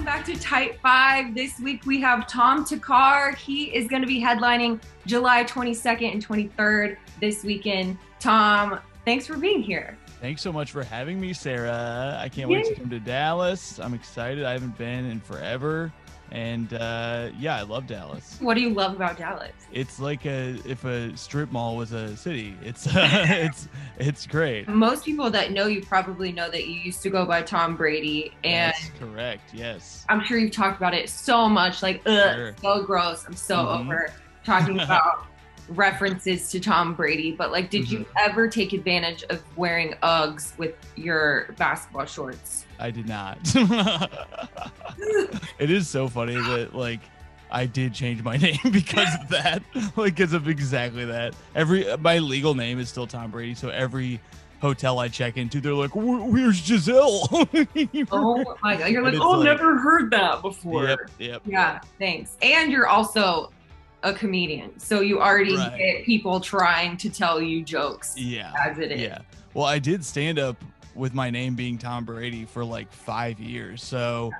back to Type 5. This week we have Tom Thakkar. He is going to be headlining July 22nd and 23rd this weekend. Tom, thanks for being here. Thanks so much for having me, Sarah. I can't wait to come to Dallas. I'm excited. I haven't been in forever. And yeah, I love Dallas. What do you love about Dallas? It's like if a strip mall was a city. It's it's great. Most people that know you probably know that you used to go by Tom Brady, and that's correct. Yes, I'm sure you've talked about it so much. Like, sure. So gross. I'm so over talking about references to Tom Brady. But like, did you ever take advantage of wearing Uggs with your basketball shorts? I did not. It is so funny that like I did change my name because of that, like because of exactly that. My legal name is still Tom Brady, so every hotel I check into, they're like, "Where's Giselle?" Oh my god, you're like, "Oh, like, never heard that before." Yep. Yeah, thanks. And you're also a comedian, so you already get people trying to tell you jokes. Yeah, as it is. Yeah. Well, I did stand up with my name being Tom Brady for like 5 years. So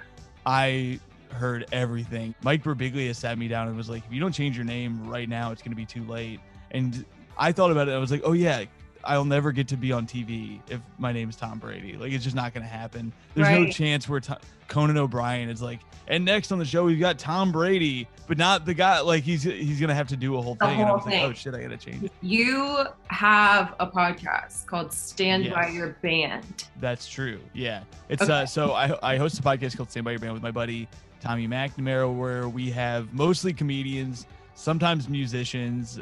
I heard everything. Mike Birbiglia sat me down and was like, if you don't change your name right now, it's going to be too late. And I thought about it. I was like, oh yeah, I'll never get to be on TV if my name is Tom Brady. Like, it's just not going to happen. There's no chance where Conan O'Brien is like, and next on the show, we've got Tom Brady, but not the guy. Like, he's going to have to do a whole thing. And I was like, oh shit, I got to change it. You have a podcast called Stand By Your Band. That's true. Yeah. It's so I host a podcast called Stand By Your Band with my buddy, Tommy McNamara, where we have mostly comedians, sometimes musicians,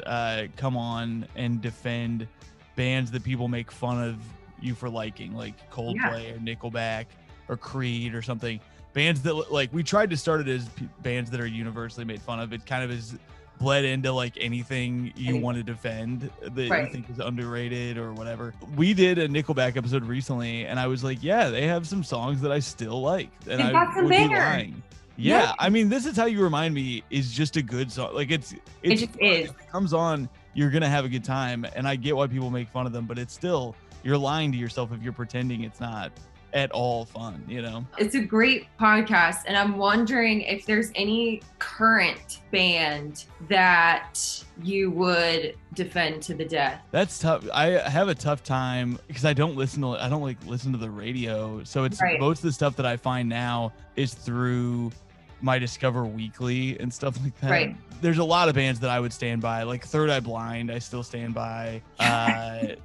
come on and defend bands that people make fun of you for liking, like Coldplay or Nickelback or Creed or something. Bands that like we tried to start it as bands that are universally made fun of. It kind of is bled into like anything you want to defend that you think is underrated or whatever. We did a Nickelback episode recently, and I was like, yeah, they have some songs that I still like, and I would be lying. Yeah, I mean, This Is How You Remind Me is just a good song. Like it just is. If it comes on, you're gonna have a good time, and I get why people make fun of them, but it's still, you're lying to yourself if you're pretending it's not at all fun, you know? It's a great podcast, and I'm wondering if there's any current band that you would defend to the death. That's tough. I have a tough time because I don't listen to the radio. So it's most of the stuff that I find now is through my Discover Weekly and stuff like that. There's a lot of bands that I would stand by, like Third Eye Blind, I still stand by.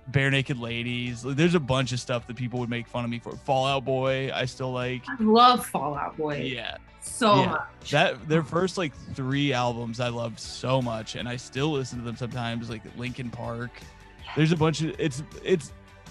Bare Naked Ladies. There's a bunch of stuff that people would make fun of me for. Fall Out Boy, I still like. I love Fall Out Boy. Yeah. So much. Their first like 3 albums I loved so much, and I still listen to them sometimes, like Linkin Park. There's a bunch of it's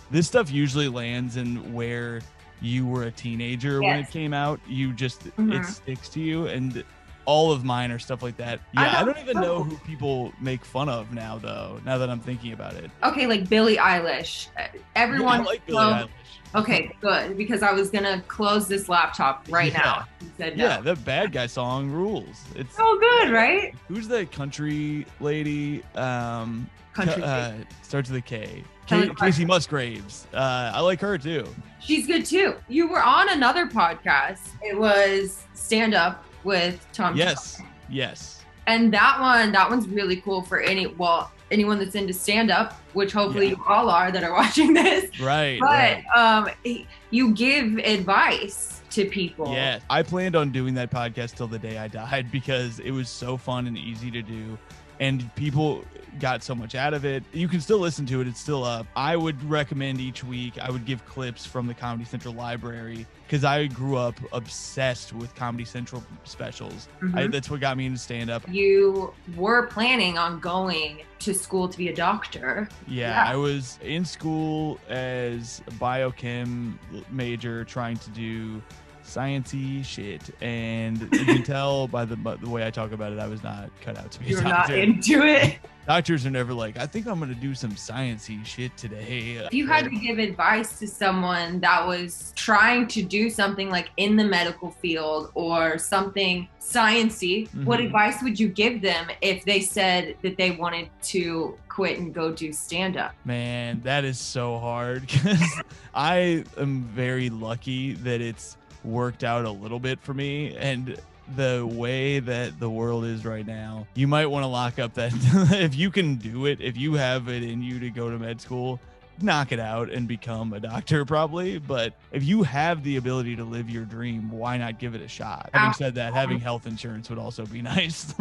this stuff usually lands in where you were a teenager when it came out. You just it sticks to you, and all of mine are stuff like that. I don't even know who people make fun of now, though, now that I'm thinking about it. Okay, like Billie Eilish. Everyone I like Billie Eilish. Okay, good, because I was gonna close this laptop right now. You said no. Yeah, the Bad Guy song rules. It's so good, right? Who's that country lady? Starts with a K. Casey Musgraves. I like her too. She's good too. You were on another podcast. It was Stand Up with Tom Thakkar. Yes. And that one's really cool for anyone that's into stand up, which hopefully you all are that are watching this. Right. But you give advice to people. Yeah. I planned on doing that podcast till the day I died because it was so fun and easy to do. And people got so much out of it. You can still listen to it. It's still up. I would recommend each week, I would give clips from the Comedy Central library because I grew up obsessed with Comedy Central specials. That's what got me into stand-up. You were planning on going to school to be a doctor. Yeah, I was in school as a biochem major trying to do science-y shit, and you can tell by the way I talk about it, I was not cut out to be a doctor. You're not into it. Doctors are never like, I think I'm gonna do some science-y shit today. If you had to give advice to someone that was trying to do something like in the medical field or something science-y, what advice would you give them if they said that they wanted to quit and go do stand-up? Man, that is so hard because I am very lucky that it's worked out a little bit for me. And the way that the world is right now, you might want to lock up that if you can do it, if you have it in you to go to med school, knock it out and become a doctor probably. But if you have the ability to live your dream, why not give it a shot? Having said that, having health insurance would also be nice.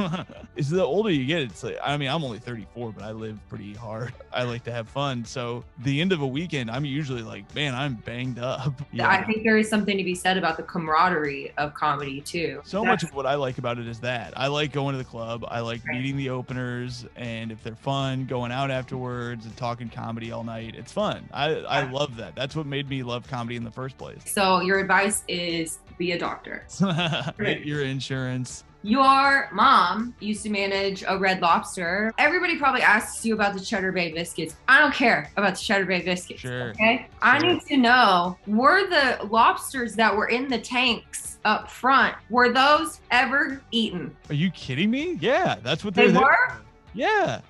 Is the older you get, it's like, I mean, I'm only 34, but I live pretty hard. I like to have fun. So the end of a weekend, I'm usually like, man, I'm banged up. Yeah. I think there is something to be said about the camaraderie of comedy too. So much of what I like about it is that I like going to the club. I like meeting the openers, and if they're fun, going out afterwards and talking comedy all night. It's fun. I love that. That's what made me love comedy in the first place. So your advice is be a doctor. Get your insurance. Your mom used to manage a Red Lobster. Everybody probably asks you about the Cheddar Bay biscuits. I don't care about the Cheddar Bay biscuits. Sure. Okay. Sure. I need to know, were the lobsters that were in the tanks up front, were those ever eaten? Are you kidding me? Yeah, that's what they were. Yeah.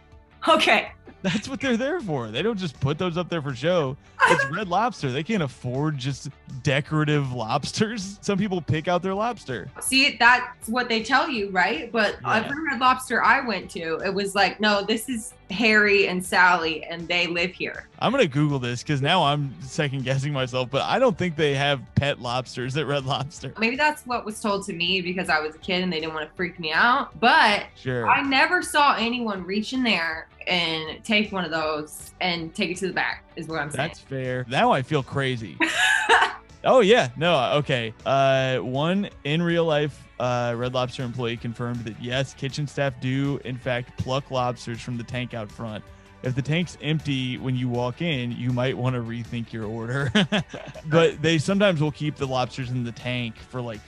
Okay. That's what they're there for. They don't just put those up there for show. It's Red Lobster. They can't afford just decorative lobsters. Some people pick out their lobster. See, that's what they tell you, right? But every Red Lobster I went to, it was like, no, this is Harry and Sally, and they live here. I'm going to Google this because now I'm second guessing myself, but I don't think they have pet lobsters at Red Lobster. Maybe that's what was told to me because I was a kid and they didn't want to freak me out. But I never saw anyone reach in there and take one of those and take it to the back, is what I'm saying. That's fair. Now I feel crazy. Oh, yeah. No, okay. One in real life Red Lobster employee confirmed that, yes, kitchen staff do, in fact, pluck lobsters from the tank out front. If the tank's empty when you walk in, you might want to rethink your order. But they sometimes will keep the lobsters in the tank for like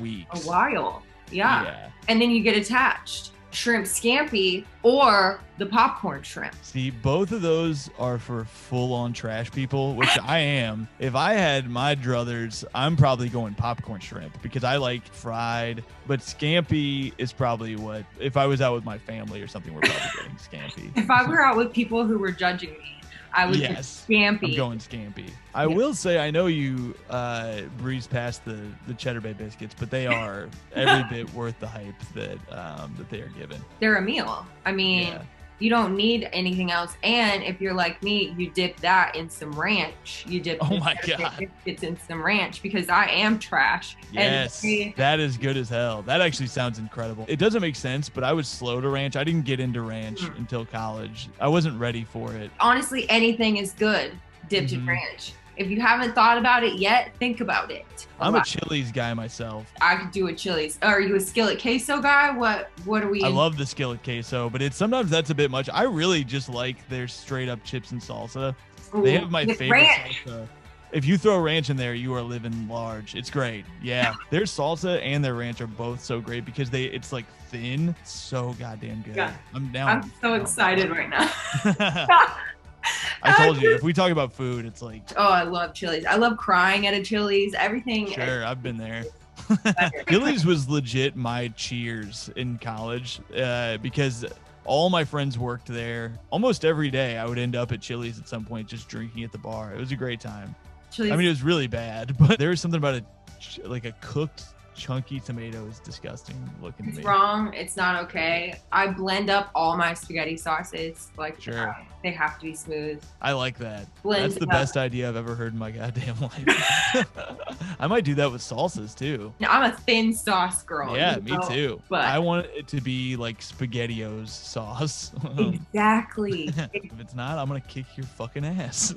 weeks. A while. Yeah. And then you get attached. Shrimp scampi or the popcorn shrimp. See, both of those are for full-on trash people, which I am. If I had my druthers, I'm probably going popcorn shrimp because I like fried, but scampi is probably what, if I was out with my family or something, we're probably getting scampi. If I were out with people who were judging me, I would get scampi. I'm going scampi. I will say, I know you breezed past the Cheddar Bay biscuits, but they are every bit worth the hype that they are given. They're a meal. I mean, you don't need anything else. And if you're like me, you dip that in some ranch. You dip biscuits in some ranch because I am trash. Yes, that is good as hell. That actually sounds incredible. It doesn't make sense, but I was slow to ranch. I didn't get into ranch until college. I wasn't ready for it. Honestly, anything is good dipped in ranch. If you haven't thought about it yet, think about it. I'm a Chili's guy myself. I could do a Chili's. Are you a skillet queso guy? What are we? I love the skillet queso, but sometimes that's a bit much. I really just like their straight up chips and salsa. Ooh, they have my favorite salsa. If you throw ranch in there, you are living large. It's great. Yeah. Their salsa and their ranch are both so great because it's like thin, so goddamn good. Yeah. I'm so excited right now. I told you, if we talk about food, it's like... Oh, I love Chili's. I love crying at a Chili's. Everything. Sure, I've been there. Chili's was legit my cheers in college because all my friends worked there. Almost every day, I would end up at Chili's at some point just drinking at the bar. It was a great time. Chili's. I mean, it was really bad, but there was something about a cooked chunky tomato is disgusting looking to me. It's wrong. It's not okay. I blend up all my spaghetti sauces. Like, they have to be smooth. I like that. That's the best idea I've ever heard in my goddamn life. I might do that with salsas too. I'm a thin sauce girl. Yeah, me too. But I want it to be like SpaghettiOs sauce. Exactly. If it's not, I'm gonna kick your fucking ass.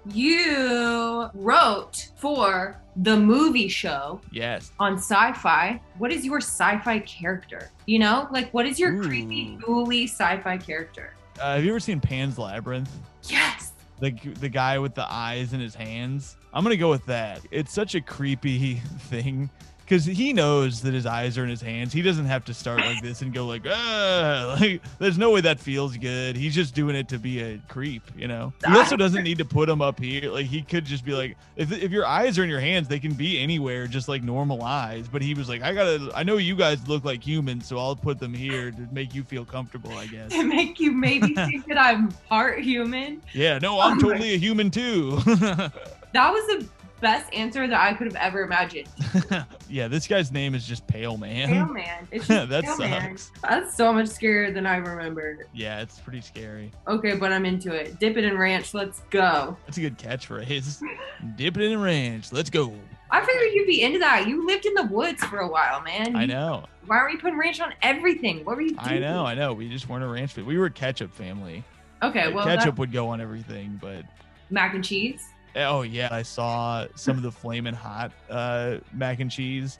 You wrote for the movie show. Yes. On Sci-Fi. What is your sci-fi character? You know, like what is your creepy, ghouly sci-fi character? Have you ever seen Pan's Labyrinth? Yes. The guy with the eyes in his hands. I'm gonna go with that. It's such a creepy thing. Because he knows that his eyes are in his hands. He doesn't have to start like this and go like, ah, like, there's no way that feels good. He's just doing it to be a creep, you know? He also doesn't need to put them up here. Like, he could just be like, if your eyes are in your hands, they can be anywhere, just like normal eyes. But he was like, I know you guys look like humans, so I'll put them here to make you feel comfortable, I guess. To make you maybe think that I'm part human? Yeah, no, I'm totally a human too. That was a best answer that I could have ever imagined. Yeah, this guy's name is just Pale Man. Pale Man. It's just That Pale sucks. Man. That's so much scarier than I remember. Yeah, it's pretty scary. Okay, but I'm into it. Dip it in ranch. Let's go. That's a good catchphrase. Dip it in ranch. Let's go. I figured you'd be into that. You lived in the woods for a while, man. I know. Why aren't you putting ranch on everything? What were you doing? I know. We just weren't a ranch family. We were a ketchup family. Okay, well, ketchup would go on everything, but mac and cheese. Oh yeah, I saw some of the flaming hot mac and cheese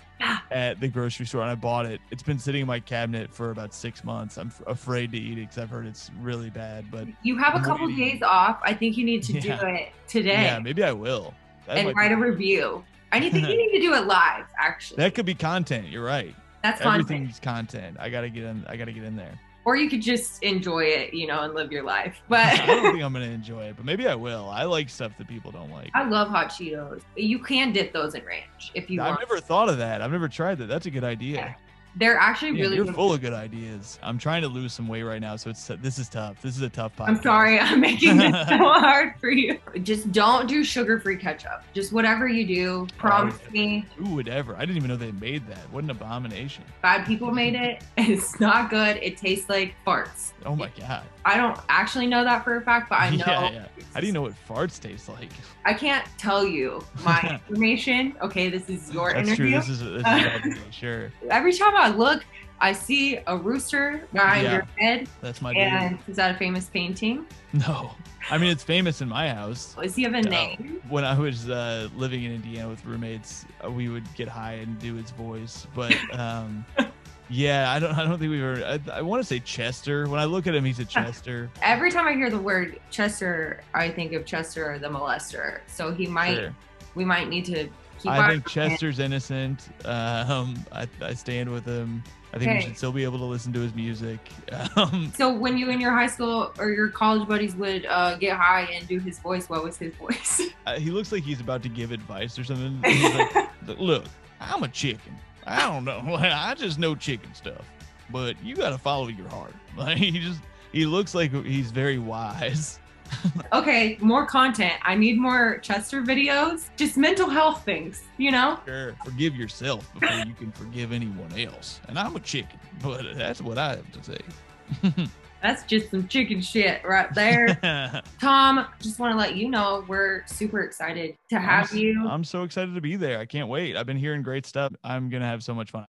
at the grocery store, and I bought it. It's been sitting in my cabinet for about 6 months. I'm afraid to eat it because I've heard it's really bad. But you have a couple days off. I think you need to do it today. Yeah, maybe I will. And write a review. I think you need to do it live. Actually, that could be content. You're right. That's everything's content. I gotta get in there. Or you could just enjoy it, and live your life. But I don't think I'm gonna enjoy it, but maybe I will. I like stuff that people don't like. I love hot Cheetos. You can dip those in ranch if you want. I've never thought of that. I've never tried that. That's a good idea. Yeah. They're actually really You're full of good ideas. I'm trying to lose some weight right now, so this is tough. This is a tough podcast. I'm sorry, I'm making this so hard for you. Just don't do sugar-free ketchup. Just whatever you do, promise me. Ooh, whatever. I didn't even know they made that. What an abomination. Bad people made it. It's not good. It tastes like farts. Oh my God. I don't actually know that for a fact, but I know. Yeah. How do you know what farts taste like? I can't tell you my information. Okay, this is your interview. That's true. This is my sure. Every time I look, I see a rooster behind your head. That's my And is that a famous painting? No. I mean, it's famous in my house. Does he have a name? When I was living in Indiana with roommates, we would get high and do his voice. But yeah, I don't think we were. I want to say Chester. When I look at him, he's a Chester. Every time I hear the word Chester, I think of Chester the molester. So he might. Sure. We might need to keep. I think Chester's innocent. I stand with him. I think we should still be able to listen to his music. So when you and your high school or your college buddies would get high and do his voice, what was his voice? He looks like he's about to give advice or something. He's like, look, I'm a chicken. I don't know. I just know chicken stuff. But you got to follow your heart. Like he looks like he's very wise. Okay, more content. I need more Chester videos. Just mental health things, Sure. Forgive yourself before you can forgive anyone else. And I'm a chicken, but that's what I have to say. That's just some chicken shit right there. Tom, just want to let you know we're super excited to have you. I'm so excited to be there. I can't wait. I've been hearing great stuff. I'm going to have so much fun.